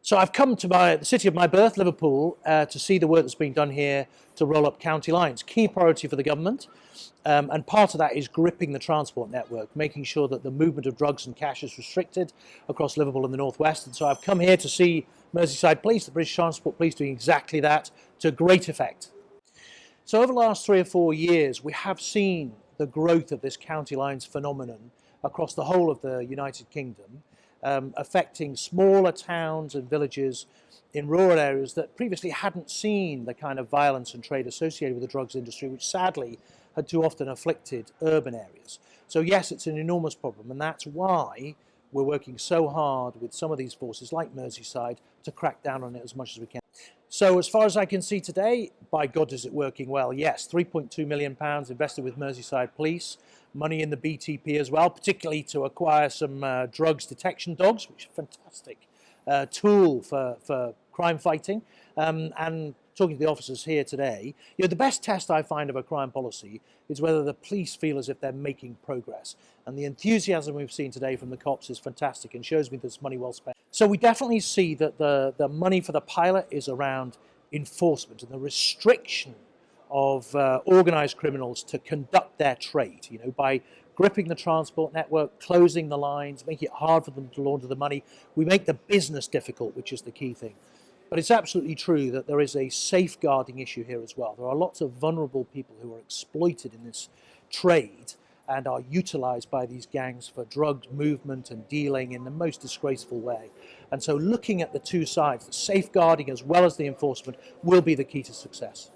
So I've come to the city of my birth, Liverpool, to see the work that's being done here to roll up county lines. Key priority for the government, and part of that is gripping the transport network, making sure that the movement of drugs and cash is restricted across Liverpool and the northwest. And so I've come here to see Merseyside Police, the British Transport Police, doing exactly that to great effect. So over the last 3 or 4 years, we have seen the growth of this county lines phenomenon across the whole of the United Kingdom, affecting smaller towns and villages in rural areas that previously hadn't seen the kind of violence and trade associated with the drugs industry, which sadly had too often afflicted urban areas. So yes, it's an enormous problem, and that's why we're working so hard with some of these forces like Merseyside to crack down on it as much as we can. So as far as I can see today, by God is it working well. Yes, £3.2 million invested with Merseyside Police, money in the BTP as well, particularly to acquire some drugs detection dogs, which is a fantastic tool for crime fighting. And talking to the officers here today, the best test I find of a crime policy is whether the police feel as if they're making progress. And the enthusiasm we've seen today from the cops is fantastic and shows me there's money well spent. So we definitely see that the money for the pilot is around enforcement and the restriction of organised criminals to conduct their trade, by gripping the transport network, closing the lines, making it hard for them to launder the money. We make the business difficult, which is the key thing. But it's absolutely true that there is a safeguarding issue here as well. There are lots of vulnerable people who are exploited in this trade and are utilised by these gangs for drug movement and dealing in the most disgraceful way. And so looking at the two sides, the safeguarding as well as the enforcement, will be the key to success.